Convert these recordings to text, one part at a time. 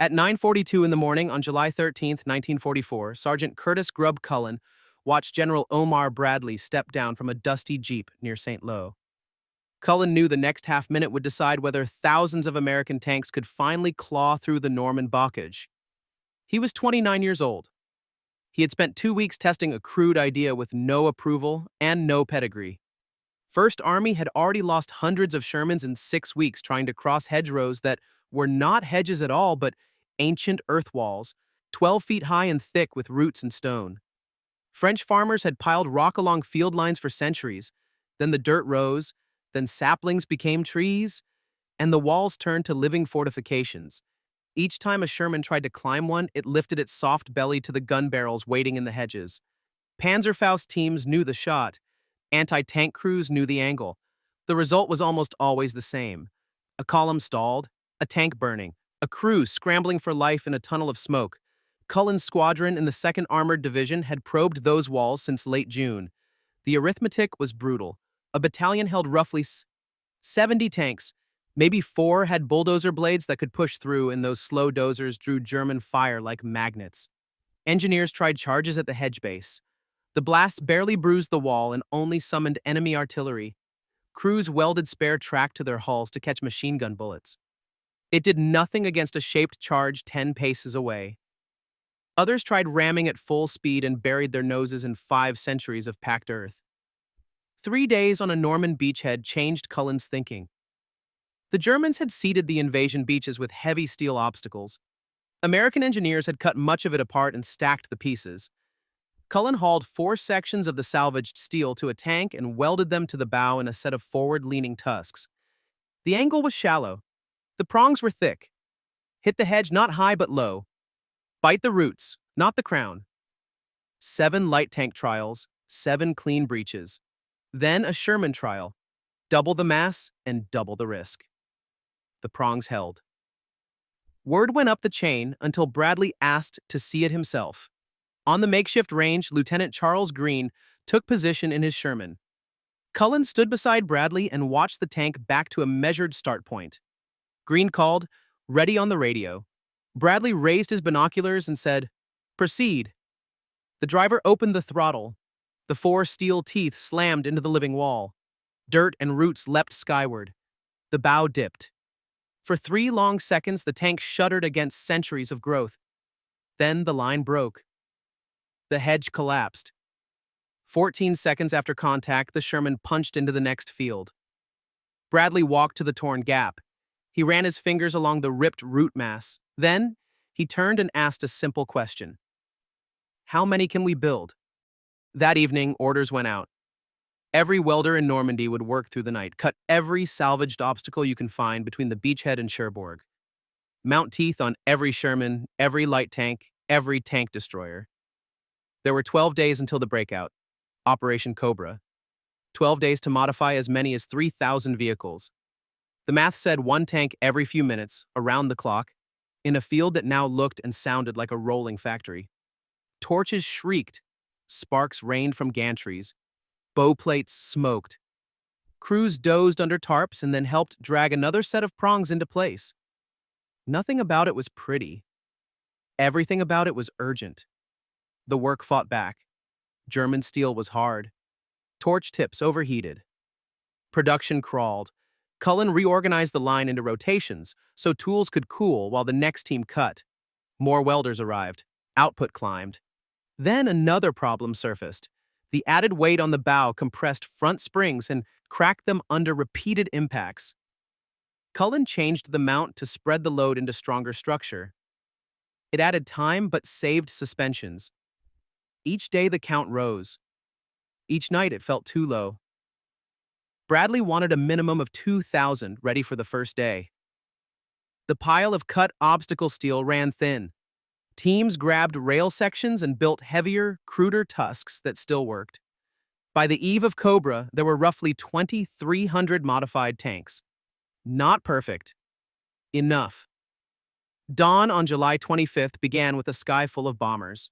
At 9:42 in the morning on July 13th, 1944, Sergeant Curtis Grubb Culin watched General Omar Bradley step down from a dusty jeep near St. Lo. Cullen knew the next half minute would decide whether thousands of American tanks could finally claw through the Norman bocage. He was 29 years old. He had spent 2 weeks testing a crude idea with no approval and no pedigree. First Army had already lost hundreds of Shermans in 6 weeks trying to cross hedgerows that were not hedges at all but ancient earth walls, 12 feet high and thick with roots and stone. French farmers had piled rock along field lines for centuries. Then the dirt rose, then saplings became trees, and the walls turned to living fortifications. Each time a Sherman tried to climb one, it lifted its soft belly to the gun barrels waiting in the hedges. Panzerfaust teams knew the shot. Anti-tank crews knew the angle. The result was almost always the same. A column stalled, a tank burning, a crew scrambling for life in a tunnel of smoke. Cullen's squadron in the 2nd Armored Division had probed those walls since late June. The arithmetic was brutal. A battalion held roughly 70 tanks. Maybe 4 had bulldozer blades that could push through, and those slow dozers drew German fire like magnets. Engineers tried charges at the hedge base. The blasts barely bruised the wall and only summoned enemy artillery. Crews welded spare track to their hulls to catch machine gun bullets. It did nothing against a shaped charge 10 paces away. Others tried ramming at full speed and buried their noses in 5 centuries of packed earth. 3 days on a Norman beachhead changed Cullen's thinking. The Germans had seeded the invasion beaches with heavy steel obstacles. American engineers had cut much of it apart and stacked the pieces. Cullen hauled 4 sections of the salvaged steel to a tank and welded them to the bow in a set of forward-leaning tusks. The angle was shallow. The prongs were thick. Hit the hedge not high but low. Bite the roots, not the crown. 7 light tank trials, 7 clean breaches. Then a Sherman trial. Double the mass and double the risk. The prongs held. Word went up the chain until Bradley asked to see it himself. On the makeshift range, Lieutenant Charles Green took position in his Sherman. Cullen stood beside Bradley and watched the tank back to a measured start point. Green called, "Ready on the radio." Bradley raised his binoculars and said, "Proceed." The driver opened the throttle. The 4 steel teeth slammed into the living wall. Dirt and roots leapt skyward. The bow dipped. For 3 long seconds, the tank shuddered against centuries of growth. Then the line broke. The hedge collapsed. 14 seconds after contact, the Sherman punched into the next field. Bradley walked to the torn gap. He ran his fingers along the ripped root mass. Then, he turned and asked a simple question. "How many can we build?" That evening, orders went out. Every welder in Normandy would work through the night, cut every salvaged obstacle you can find between the beachhead and Cherbourg. Mount teeth on every Sherman, every light tank, every tank destroyer. There were 12 days until the breakout, Operation Cobra. 12 days to modify as many as 3,000 vehicles. The math said 1 tank every few minutes, around the clock, in a field that now looked and sounded like a rolling factory. Torches shrieked. Sparks rained from gantries. Bow plates smoked. Crews dozed under tarps and then helped drag another set of prongs into place. Nothing about it was pretty. Everything about it was urgent. The work fought back. German steel was hard. Torch tips overheated. Production crawled. Cullen reorganized the line into rotations so tools could cool while the next team cut. More welders arrived. Output climbed. Then another problem surfaced. The added weight on the bow compressed front springs and cracked them under repeated impacts. Cullen changed the mount to spread the load into stronger structure. It added time but saved suspensions. Each day the count rose. Each night it felt too low. Bradley wanted a minimum of 2,000 ready for the first day. The pile of cut obstacle steel ran thin. Teams grabbed rail sections and built heavier, cruder tusks that still worked. By the eve of Cobra, there were roughly 2,300 modified tanks. Not perfect. Enough. Dawn on July 25th began with a sky full of bombers.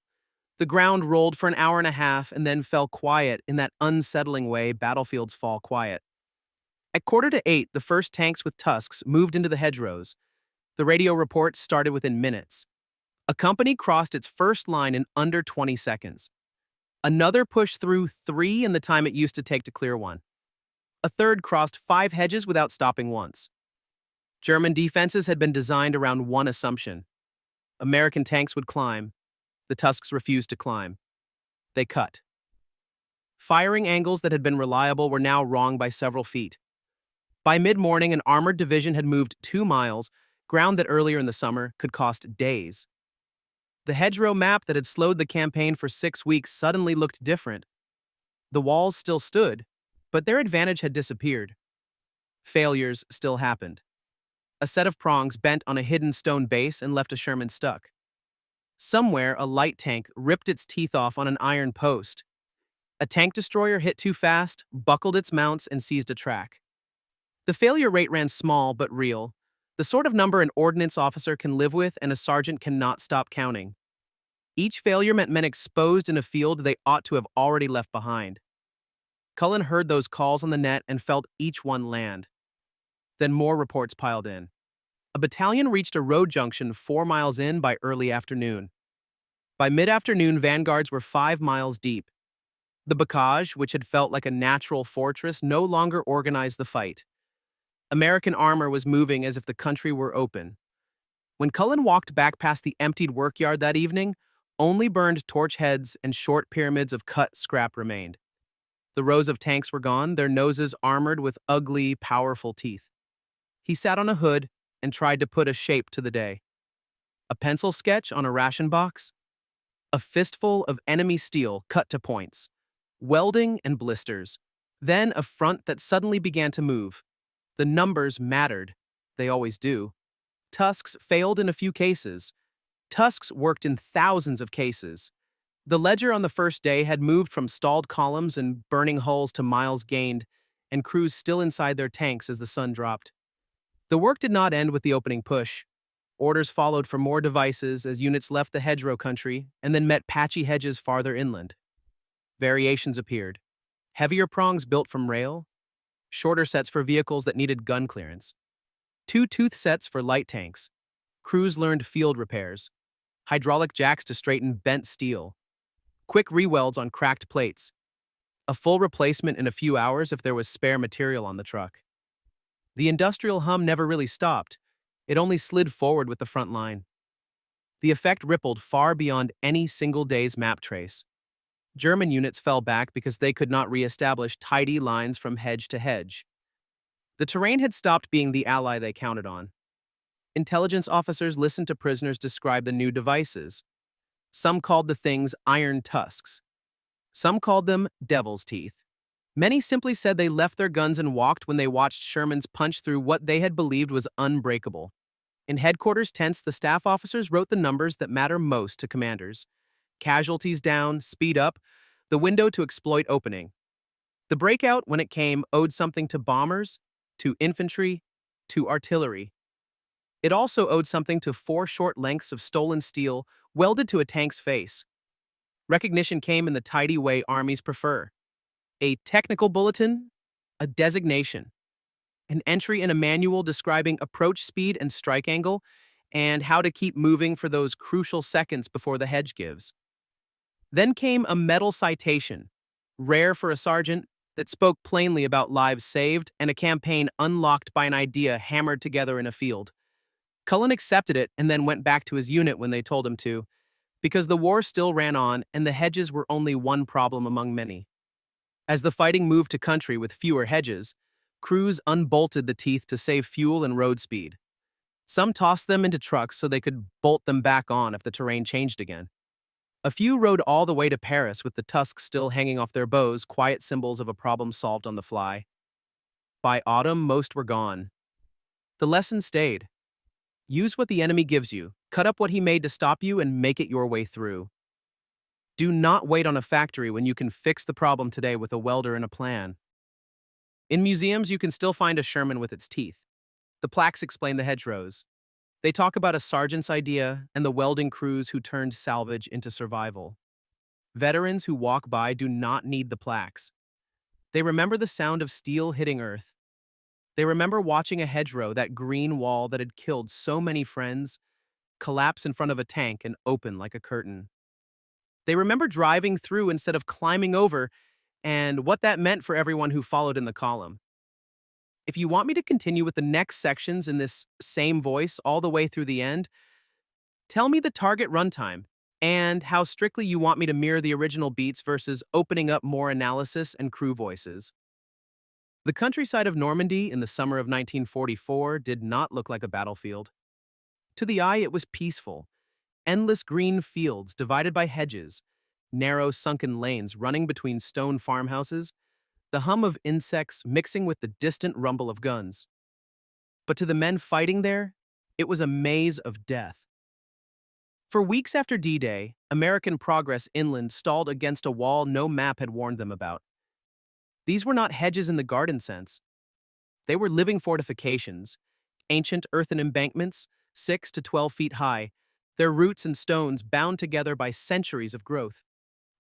The ground rolled for an hour and a half and then fell quiet in that unsettling way battlefields fall quiet. At 7:45, the first tanks with tusks moved into the hedgerows. The radio report started within minutes. A company crossed its first line in under 20 seconds. Another pushed through 3 in the time it used to take to clear one. A third crossed 5 hedges without stopping once. German defenses had been designed around one assumption. American tanks would climb. The tusks refused to climb. They cut. Firing angles that had been reliable were now wrong by several feet. By mid-morning, an armored division had moved 2 miles, ground that earlier in the summer could cost days. The hedgerow map that had slowed the campaign for 6 weeks suddenly looked different. The walls still stood, but their advantage had disappeared. Failures still happened. A set of prongs bent on a hidden stone base and left a Sherman stuck. Somewhere, a light tank ripped its teeth off on an iron post. A tank destroyer hit too fast, buckled its mounts, and seized a track. The failure rate ran small but real, the sort of number an ordnance officer can live with and a sergeant cannot stop counting. Each failure meant men exposed in a field they ought to have already left behind. Culin heard those calls on the net and felt each one land. Then more reports piled in. A battalion reached a road junction 4 miles in by early afternoon. By mid-afternoon, vanguards were 5 miles deep. The bocage, which had felt like a natural fortress, no longer organized the fight. American armor was moving as if the country were open. When Culin walked back past the emptied workyard that evening, only burned torch heads and short pyramids of cut scrap remained. The rows of tanks were gone, their noses armored with ugly, powerful teeth. He sat on a hood and tried to put a shape to the day. A pencil sketch on a ration box? A fistful of enemy steel cut to points. Welding and blisters. Then a front that suddenly began to move. The numbers mattered. They always do. Tusks failed in a few cases. Tusks worked in thousands of cases. The ledger on the first day had moved from stalled columns and burning hulls to miles gained, and crews still inside their tanks as the sun dropped. The work did not end with the opening push. Orders followed for more devices as units left the hedgerow country and then met patchy hedges farther inland. Variations appeared. Heavier prongs built from rail, shorter sets for vehicles that needed gun clearance, 2-tooth sets for light tanks. Crews learned field repairs, hydraulic jacks to straighten bent steel, quick rewelds on cracked plates, a full replacement in a few hours if there was spare material on the truck. The industrial hum never really stopped. It only slid forward with the front line. The effect rippled far beyond any single day's map trace. German units fell back because they could not re-establish tidy lines from hedge to hedge. The terrain had stopped being the ally they counted on. Intelligence officers listened to prisoners describe the new devices. Some called the things iron tusks. Some called them devil's teeth. Many simply said they left their guns and walked when they watched Shermans punch through what they had believed was unbreakable. In headquarters tents, the staff officers wrote the numbers that matter most to commanders. Casualties down, speed up, the window to exploit opening. The breakout, when it came, owed something to bombers, to infantry, to artillery. It also owed something to 4 short lengths of stolen steel welded to a tank's face. Recognition came in the tidy way armies prefer. A technical bulletin, a designation, an entry in a manual describing approach speed and strike angle, and how to keep moving for those crucial seconds before the hedge gives. Then came a medal citation, rare for a sergeant, that spoke plainly about lives saved and a campaign unlocked by an idea hammered together in a field. Culin accepted it and then went back to his unit when they told him to, because the war still ran on and the hedges were only one problem among many. As the fighting moved to country with fewer hedges, crews unbolted the teeth to save fuel and road speed. Some tossed them into trucks so they could bolt them back on if the terrain changed again. A few rode all the way to Paris with the tusks still hanging off their bows, quiet symbols of a problem solved on the fly. By autumn, most were gone. The lesson stayed. Use what the enemy gives you, cut up what he made to stop you, and make it your way through. Do not wait on a factory when you can fix the problem today with a welder and a plan. In museums, you can still find a Sherman with its teeth. The plaques explain the hedgerows. They talk about a sergeant's idea and the welding crews who turned salvage into survival. Veterans who walk by do not need the plaques. They remember the sound of steel hitting earth. They remember watching a hedgerow, that green wall that had killed so many friends, collapse in front of a tank and open like a curtain. They remember driving through instead of climbing over, and what that meant for everyone who followed in the column. If you want me to continue with the next sections in this same voice all the way through the end, tell me the target runtime and how strictly you want me to mirror the original beats versus opening up more analysis and crew voices. The countryside of Normandy in the summer of 1944 did not look like a battlefield. To the eye, it was peaceful. Endless green fields divided by hedges, narrow sunken lanes running between stone farmhouses, the hum of insects mixing with the distant rumble of guns. But to the men fighting there, it was a maze of death. For weeks after D-Day, American progress inland stalled against a wall no map had warned them about. These were not hedges in the garden sense. They were living fortifications, ancient earthen embankments, 6 to 12 feet high, their roots and stones bound together by centuries of growth.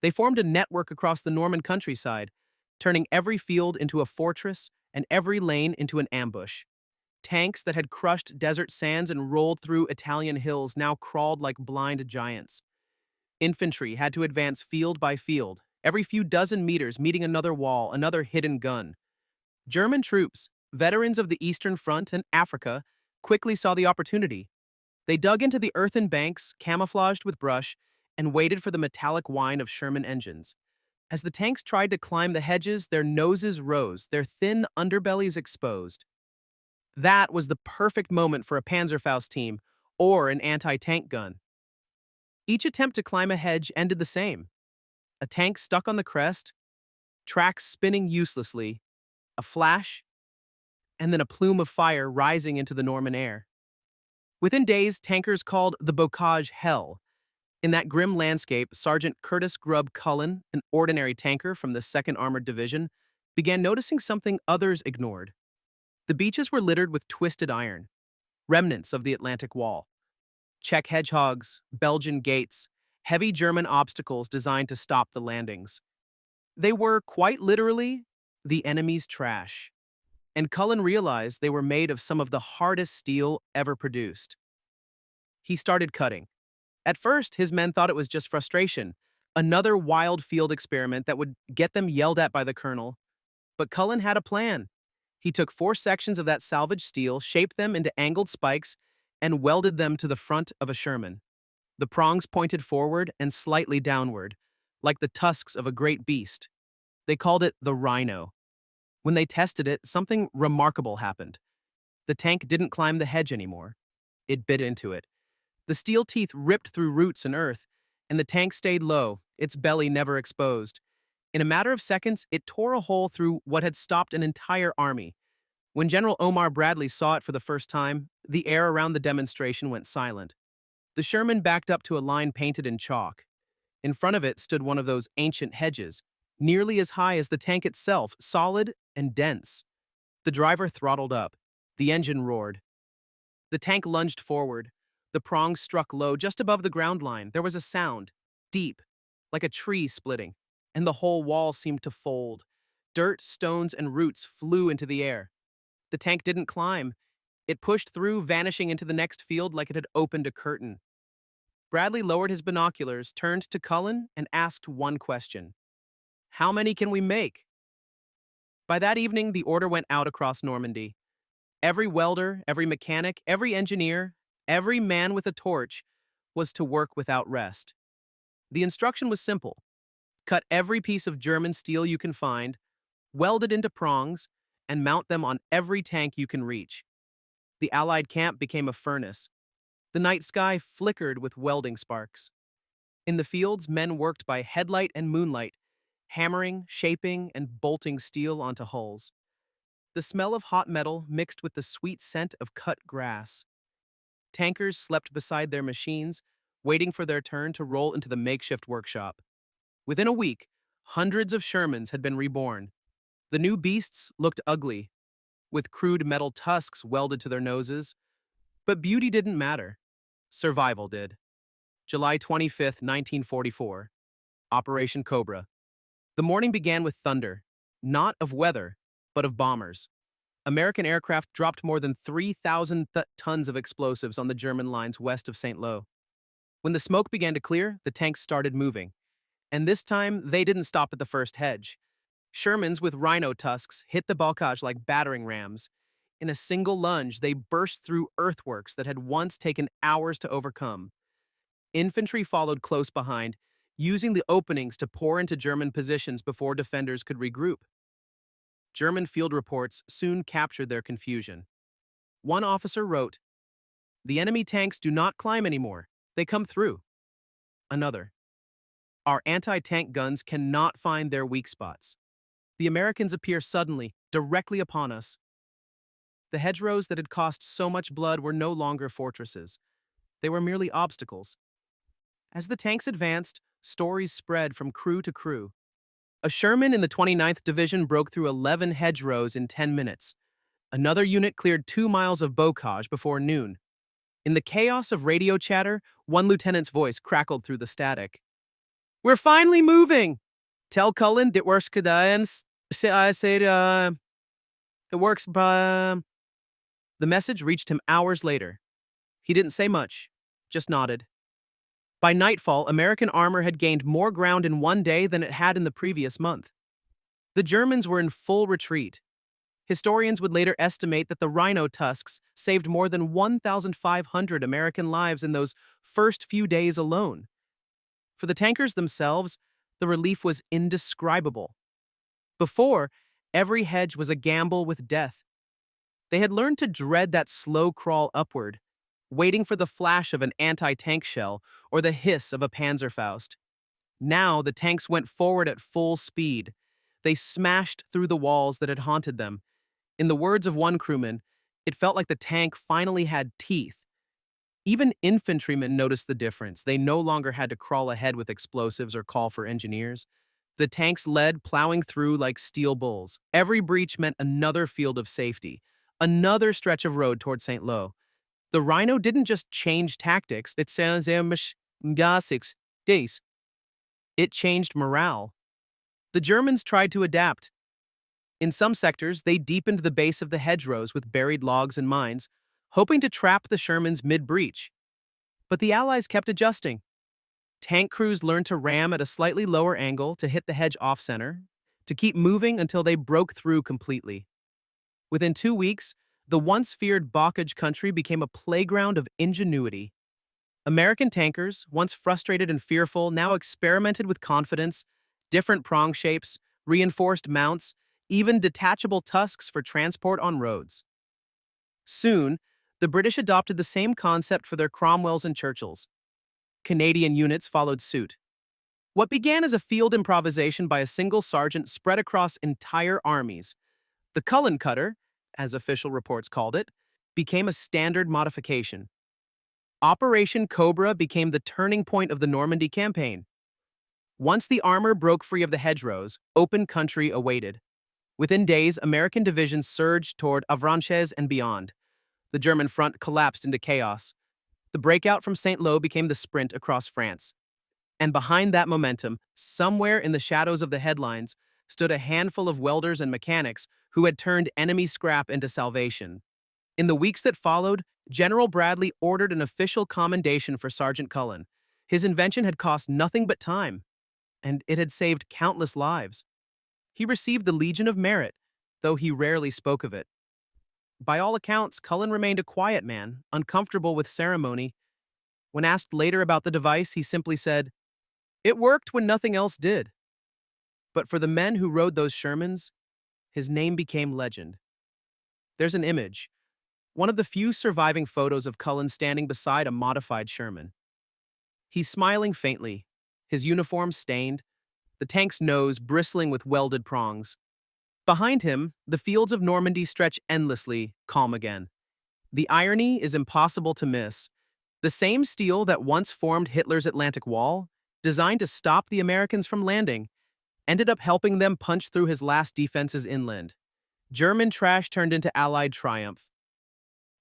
They formed a network across the Norman countryside, turning every field into a fortress and every lane into an ambush. Tanks that had crushed desert sands and rolled through Italian hills now crawled like blind giants. Infantry had to advance field by field, every few dozen meters meeting another wall, another hidden gun. German troops, veterans of the Eastern Front and Africa, quickly saw the opportunity. They dug into the earthen banks, camouflaged with brush, and waited for the metallic whine of Sherman engines. As the tanks tried to climb the hedges, their noses rose, their thin underbellies exposed. That was the perfect moment for a Panzerfaust team or an anti-tank gun. Each attempt to climb a hedge ended the same. A tank stuck on the crest, tracks spinning uselessly, a flash, and then a plume of fire rising into the Norman air. Within days, tankers called the bocage hell. In that grim landscape, Sergeant Curtis Grubb Culin, an ordinary tanker from the 2nd Armored Division, began noticing something others ignored. The beaches were littered with twisted iron, remnants of the Atlantic Wall. Czech hedgehogs, Belgian gates, heavy German obstacles designed to stop the landings. They were, quite literally, the enemy's trash. And Cullen realized they were made of some of the hardest steel ever produced. He started cutting. At first, his men thought it was just frustration, another wild field experiment that would get them yelled at by the colonel. But Cullen had a plan. He took 4 sections of that salvaged steel, shaped them into angled spikes, and welded them to the front of a Sherman. The prongs pointed forward and slightly downward, like the tusks of a great beast. They called it the Rhino. When they tested it, something remarkable happened. The tank didn't climb the hedge anymore. It bit into it. The steel teeth ripped through roots and earth, and the tank stayed low, its belly never exposed. In a matter of seconds, it tore a hole through what had stopped an entire army. When General Omar Bradley saw it for the first time, the air around the demonstration went silent. The Sherman backed up to a line painted in chalk. In front of it stood one of those ancient hedges, nearly as high as the tank itself, solid and dense. The driver throttled up. The engine roared. The tank lunged forward. The prongs struck low just above the ground line. There was a sound, deep, like a tree splitting, and the whole wall seemed to fold. Dirt, stones, and roots flew into the air. The tank didn't climb. It pushed through, vanishing into the next field like it had opened a curtain. Bradley lowered his binoculars, turned to Cullen, and asked one question. How many can we make? By that evening, the order went out across Normandy. Every welder, every mechanic, every engineer, every man with a torch was to work without rest. The instruction was simple. Cut every piece of German steel you can find, weld it into prongs, and mount them on every tank you can reach. The Allied camp became a furnace. The night sky flickered with welding sparks. In the fields, men worked by headlight and moonlight, hammering, shaping, and bolting steel onto hulls. The smell of hot metal mixed with the sweet scent of cut grass. Tankers slept beside their machines, waiting for their turn to roll into the makeshift workshop. Within a week, hundreds of Shermans had been reborn. The new beasts looked ugly, with crude metal tusks welded to their noses. But beauty didn't matter. Survival did. July 25th, 1944. Operation Cobra. The morning began with thunder, not of weather, but of bombers. American aircraft dropped more than 3,000 tons of explosives on the German lines west of St. Lo. When the smoke began to clear, the tanks started moving. And this time, they didn't stop at the first hedge. Shermans with Rhino tusks hit the bocage like battering rams. In a single lunge, they burst through earthworks that had once taken hours to overcome. Infantry followed close behind, using the openings to pour into German positions before defenders could regroup. German field reports soon captured their confusion. One officer wrote, "The enemy tanks do not climb anymore. They come through." Another, "Our anti-tank guns cannot find their weak spots. The Americans appear suddenly, directly upon us." The hedgerows that had cost so much blood were no longer fortresses. They were merely obstacles. As the tanks advanced, stories spread from crew to crew. A Sherman in the 29th Division broke through 11 hedgerows in 10 minutes. Another unit cleared 2 miles of bocage before noon. In the chaos of radio chatter, one lieutenant's voice crackled through the static. "We're finally moving! Tell Culin that works cadence. I said, it works, but..." The message reached him hours later. He didn't say much, just nodded. By nightfall, American armor had gained more ground in one day than it had in the previous month. The Germans were in full retreat. Historians would later estimate that the Rhino tusks saved more than 1,500 American lives in those first few days alone. For the tankers themselves, the relief was indescribable. Before, every hedge was a gamble with death. They had learned to dread that slow crawl upward, waiting for the flash of an anti-tank shell or the hiss of a Panzerfaust. Now the tanks went forward at full speed. They smashed through the walls that had haunted them. In the words of one crewman, it felt like the tank finally had teeth. Even infantrymen noticed the difference. They no longer had to crawl ahead with explosives or call for engineers. The tanks led, plowing through like steel bulls. Every breach meant another field of safety, another stretch of road toward St. Lo. The Rhino didn't just change tactics, it changed morale. The Germans tried to adapt. In some sectors, they deepened the base of the hedgerows with buried logs and mines, hoping to trap the Shermans mid-breach. But the Allies kept adjusting. Tank crews learned to ram at a slightly lower angle to hit the hedge off-center, to keep moving until they broke through completely. Within 2 weeks, the once feared bocage country became a playground of ingenuity. American tankers, once frustrated and fearful, now experimented with confidence, different prong shapes, reinforced mounts, even detachable tusks for transport on roads. Soon, the British adopted the same concept for their Cromwells and Churchills. Canadian units followed suit. What began as a field improvisation by a single sergeant spread across entire armies. The Culin cutter, as official reports called it, became a standard modification. Operation Cobra became the turning point of the Normandy campaign. Once the armor broke free of the hedgerows, open country awaited. Within days, American divisions surged toward Avranches and beyond. The German front collapsed into chaos. The breakout from St. Lo became the sprint across France. And behind that momentum, somewhere in the shadows of the headlines, stood a handful of welders and mechanics who had turned enemy scrap into salvation. In the weeks that followed, General Bradley ordered an official commendation for Sergeant Culin. His invention had cost nothing but time, and it had saved countless lives. He received the Legion of Merit, though he rarely spoke of it. By all accounts, Culin remained a quiet man, uncomfortable with ceremony. When asked later about the device, he simply said, "It worked when nothing else did." But for the men who rode those Shermans, his name became legend. There's an image, one of the few surviving photos of Culin standing beside a modified Sherman. He's smiling faintly, his uniform stained, the tank's nose bristling with welded prongs. Behind him, the fields of Normandy stretch endlessly, calm again. The irony is impossible to miss. The same steel that once formed Hitler's Atlantic Wall, designed to stop the Americans from landing, ended up helping them punch through his last defenses inland. German trash turned into Allied triumph.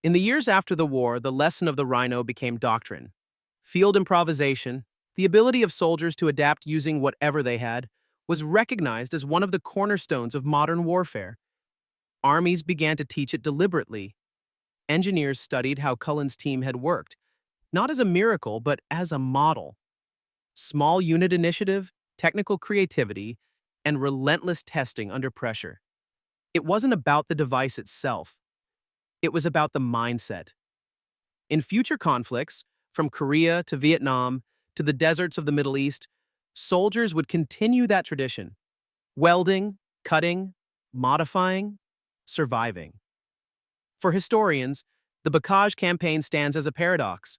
In the years after the war, the lesson of the Rhino became doctrine. Field improvisation, the ability of soldiers to adapt using whatever they had, was recognized as one of the cornerstones of modern warfare. Armies began to teach it deliberately. Engineers studied how Cullen's team had worked, not as a miracle, but as a model. Small unit initiative, technical creativity, and relentless testing under pressure. It wasn't about the device itself. It was about the mindset. In future conflicts, from Korea to Vietnam to the deserts of the Middle East, soldiers would continue that tradition, welding, cutting, modifying, surviving. For historians, the Bocage campaign stands as a paradox.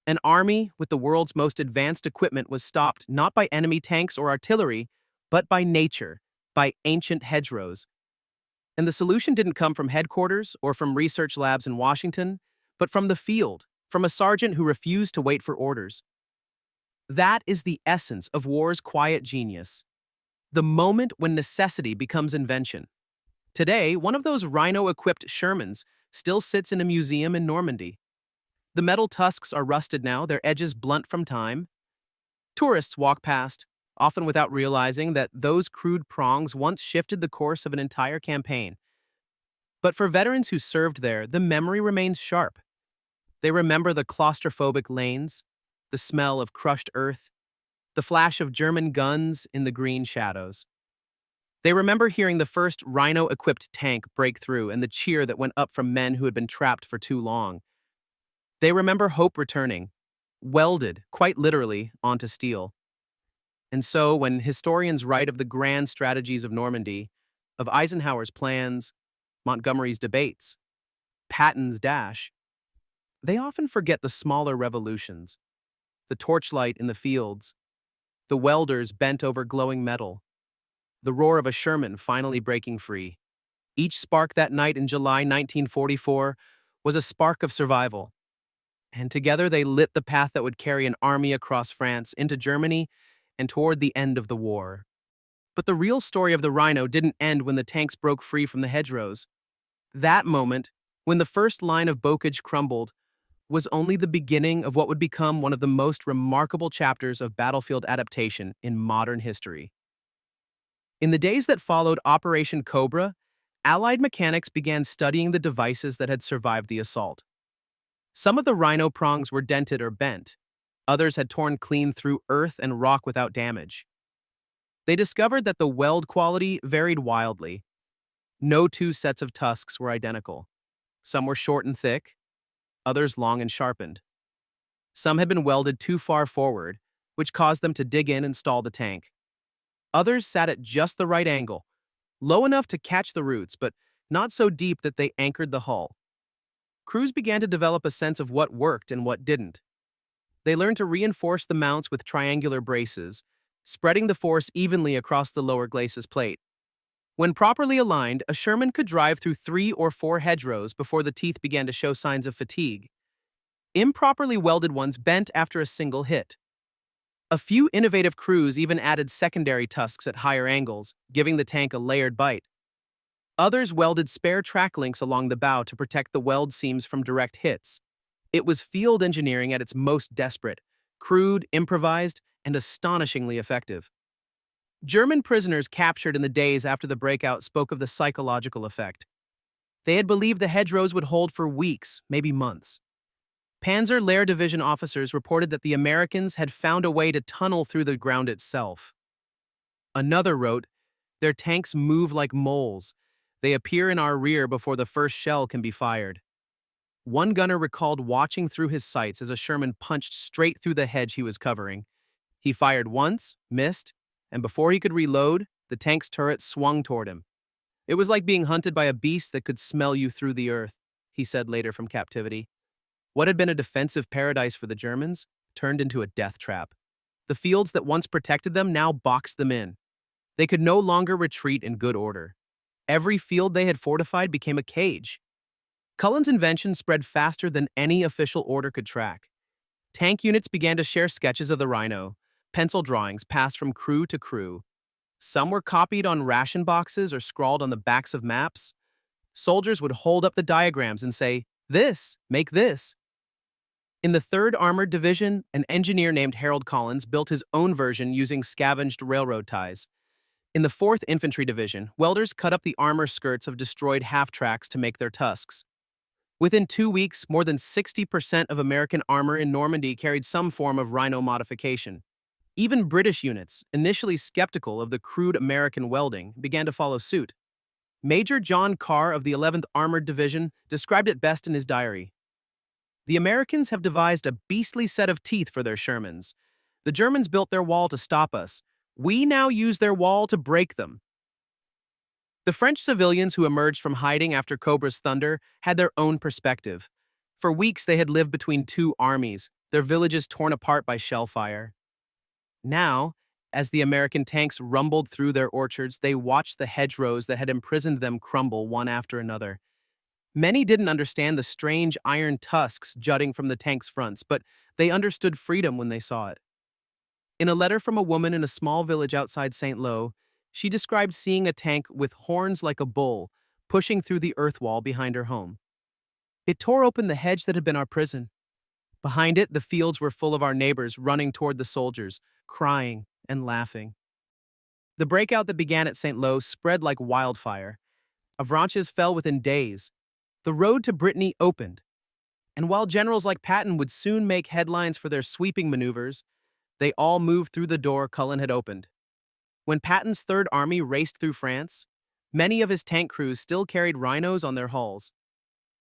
An army with the world's most advanced equipment was stopped not by enemy tanks or artillery, but by nature, by ancient hedgerows. And the solution didn't come from headquarters or from research labs in Washington, but from the field, from a sergeant who refused to wait for orders. That is the essence of war's quiet genius. The moment when necessity becomes invention. Today, one of those Rhino-equipped Shermans still sits in a museum in Normandy. The metal tusks are rusted now, their edges blunt from time. Tourists walk past, often without realizing that those crude prongs once shifted the course of an entire campaign. But for veterans who served there, the memory remains sharp. They remember the claustrophobic lanes, the smell of crushed earth, the flash of German guns in the green shadows. They remember hearing the first Rhino-equipped tank break through and the cheer that went up from men who had been trapped for too long. They remember hope returning, welded, quite literally, onto steel. And so, when historians write of the grand strategies of Normandy, of Eisenhower's plans, Montgomery's debates, Patton's dash, they often forget the smaller revolutions, the torchlight in the fields, the welders bent over glowing metal, the roar of a Sherman finally breaking free. Each spark that night in July 1944 was a spark of survival. And together they lit the path that would carry an army across France into Germany and toward the end of the war. But the real story of the Rhino didn't end when the tanks broke free from the hedgerows. That moment, when the first line of bocage crumbled, was only the beginning of what would become one of the most remarkable chapters of battlefield adaptation in modern history. In the days that followed Operation Cobra, Allied mechanics began studying the devices that had survived the assault. Some of the Rhino prongs were dented or bent. Others had torn clean through earth and rock without damage. They discovered that the weld quality varied wildly. No two sets of tusks were identical. Some were short and thick, others long and sharpened. Some had been welded too far forward, which caused them to dig in and stall the tank. Others sat at just the right angle, low enough to catch the roots, but not so deep that they anchored the hull. Crews began to develop a sense of what worked and what didn't. They learned to reinforce the mounts with triangular braces, spreading the force evenly across the lower glacis plate. When properly aligned, a Sherman could drive through 3 or 4 hedgerows before the teeth began to show signs of fatigue. Improperly welded ones bent after a single hit. A few innovative crews even added secondary tusks at higher angles, giving the tank a layered bite. Others welded spare track links along the bow to protect the weld seams from direct hits. It was field engineering at its most desperate, crude, improvised, and astonishingly effective. German prisoners captured in the days after the breakout spoke of the psychological effect. They had believed the hedgerows would hold for weeks, maybe months. Panzer Lehr Division officers reported that the Americans had found a way to tunnel through the ground itself. Another wrote, "Their tanks move like moles. They appear in our rear before the first shell can be fired." One gunner recalled watching through his sights as a Sherman punched straight through the hedge he was covering. He fired once, missed, and before he could reload, the tank's turret swung toward him. "It was like being hunted by a beast that could smell you through the earth," he said later from captivity. What had been a defensive paradise for the Germans turned into a death trap. The fields that once protected them now boxed them in. They could no longer retreat in good order. Every field they had fortified became a cage. Cullen's invention spread faster than any official order could track. Tank units began to share sketches of the Rhino. Pencil drawings passed from crew to crew. Some were copied on ration boxes or scrawled on the backs of maps. Soldiers would hold up the diagrams and say, "This, make this." In the 3rd Armored Division, an engineer named Harold Collins built his own version using scavenged railroad ties. In the 4th Infantry Division, welders cut up the armor skirts of destroyed half-tracks to make their tusks. Within 2 weeks, more than 60% of American armor in Normandy carried some form of Rhino modification. Even British units, initially skeptical of the crude American welding, began to follow suit. Major John Carr of the 11th Armored Division described it best in his diary. "The Americans have devised a beastly set of teeth for their Shermans. The Germans built their wall to stop us. We now use their wall to break them." The French civilians who emerged from hiding after Cobra's thunder had their own perspective. For weeks they had lived between two armies, their villages torn apart by shell fire. Now, as the American tanks rumbled through their orchards, they watched the hedgerows that had imprisoned them crumble one after another. Many didn't understand the strange iron tusks jutting from the tanks' fronts, but they understood freedom when they saw it. In a letter from a woman in a small village outside St. Lo, she described seeing a tank with horns like a bull pushing through the earth wall behind her home. "It tore open the hedge that had been our prison. Behind it, the fields were full of our neighbors running toward the soldiers, crying and laughing." The breakout that began at St. Lo spread like wildfire. Avranches fell within days. The road to Brittany opened. And while generals like Patton would soon make headlines for their sweeping maneuvers, they all moved through the door Culin had opened. When Patton's Third Army raced through France, many of his tank crews still carried Rhinos on their hulls.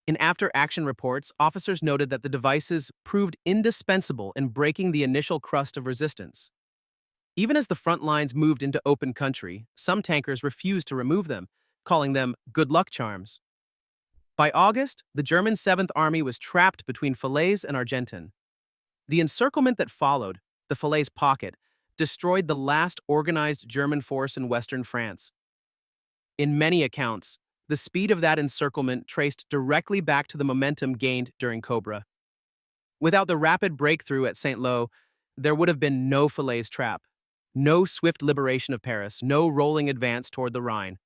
In after-action reports, officers noted that the devices proved indispensable in breaking the initial crust of resistance. Even as the front lines moved into open country, some tankers refused to remove them, calling them good luck charms. By August, the German 7th Army was trapped between Falaise and Argentan. The encirclement that followed, the Falaise Pocket, destroyed the last organized German force in western France. In many accounts, the speed of that encirclement traced directly back to the momentum gained during Cobra. Without the rapid breakthrough at St. Lo, there would have been no Falaise trap, no swift liberation of Paris, no rolling advance toward the Rhine.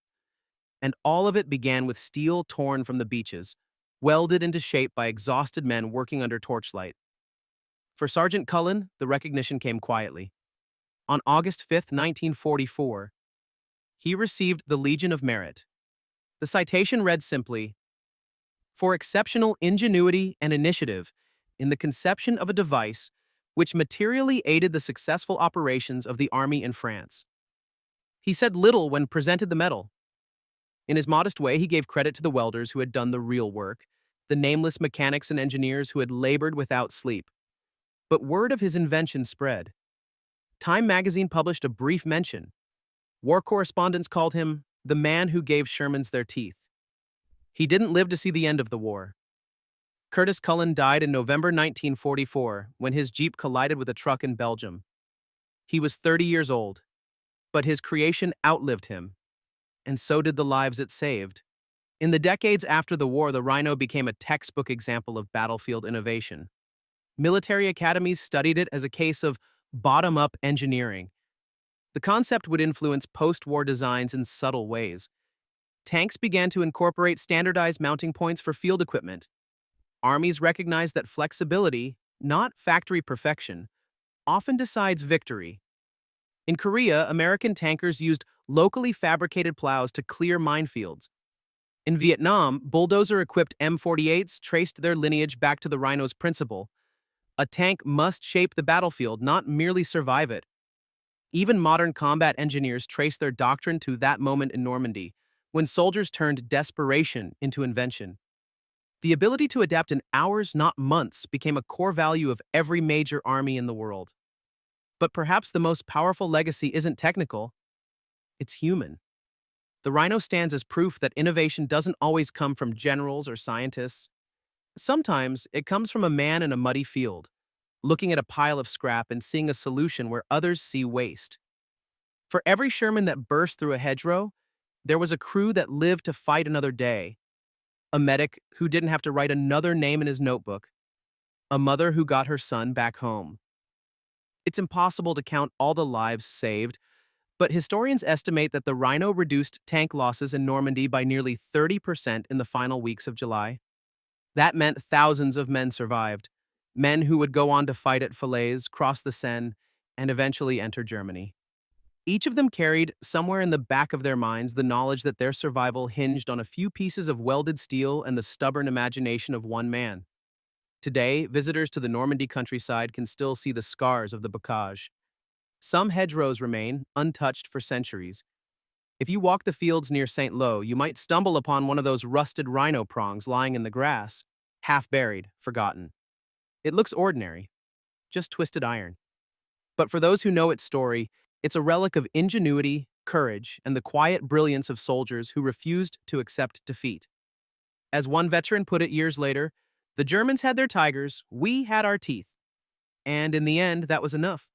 And all of it began with steel torn from the beaches, welded into shape by exhausted men working under torchlight. For Sergeant Culin, the recognition came quietly. On August 5, 1944, he received the Legion of Merit. The citation read simply, "For exceptional ingenuity and initiative in the conception of a device which materially aided the successful operations of the army in France." He said little when presented the medal. In his modest way, he gave credit to the welders who had done the real work, the nameless mechanics and engineers who had labored without sleep. But word of his invention spread. Time magazine published a brief mention. War correspondents called him the man who gave Shermans their teeth. He didn't live to see the end of the war. Curtis Culin died in November 1944 when his Jeep collided with a truck in Belgium. He was 30 years old, but his creation outlived him, and so did the lives it saved. In the decades after the war, the Rhino became a textbook example of battlefield innovation. Military academies studied it as a case of bottom-up engineering. The concept would influence post-war designs in subtle ways. Tanks began to incorporate standardized mounting points for field equipment. Armies recognized that flexibility, not factory perfection, often decides victory. In Korea, American tankers used locally fabricated plows to clear minefields. In Vietnam, bulldozer-equipped M48s traced their lineage back to the Rhino's principle. A tank must shape the battlefield, not merely survive it. Even modern combat engineers trace their doctrine to that moment in Normandy, when soldiers turned desperation into invention. The ability to adapt in hours, not months, became a core value of every major army in the world. But perhaps the most powerful legacy isn't technical, it's human. The Rhino stands as proof that innovation doesn't always come from generals or scientists. Sometimes it comes from a man in a muddy field, looking at a pile of scrap and seeing a solution where others see waste. For every Sherman that burst through a hedgerow, there was a crew that lived to fight another day. A medic who didn't have to write another name in his notebook. A mother who got her son back home. It's impossible to count all the lives saved, but historians estimate that the Rhino reduced tank losses in Normandy by nearly 30% in the final weeks of July. That meant thousands of men survived, men who would go on to fight at Falaise, cross the Seine, and eventually enter Germany. Each of them carried, somewhere in the back of their minds, the knowledge that their survival hinged on a few pieces of welded steel and the stubborn imagination of one man. Today, visitors to the Normandy countryside can still see the scars of the bocage. Some hedgerows remain, untouched for centuries. If you walk the fields near St. Lo, you might stumble upon one of those rusted rhino prongs lying in the grass, half buried, forgotten. It looks ordinary, just twisted iron. But for those who know its story, it's a relic of ingenuity, courage, and the quiet brilliance of soldiers who refused to accept defeat. As one veteran put it years later, the Germans had their tigers, we had our teeth. And in the end, that was enough.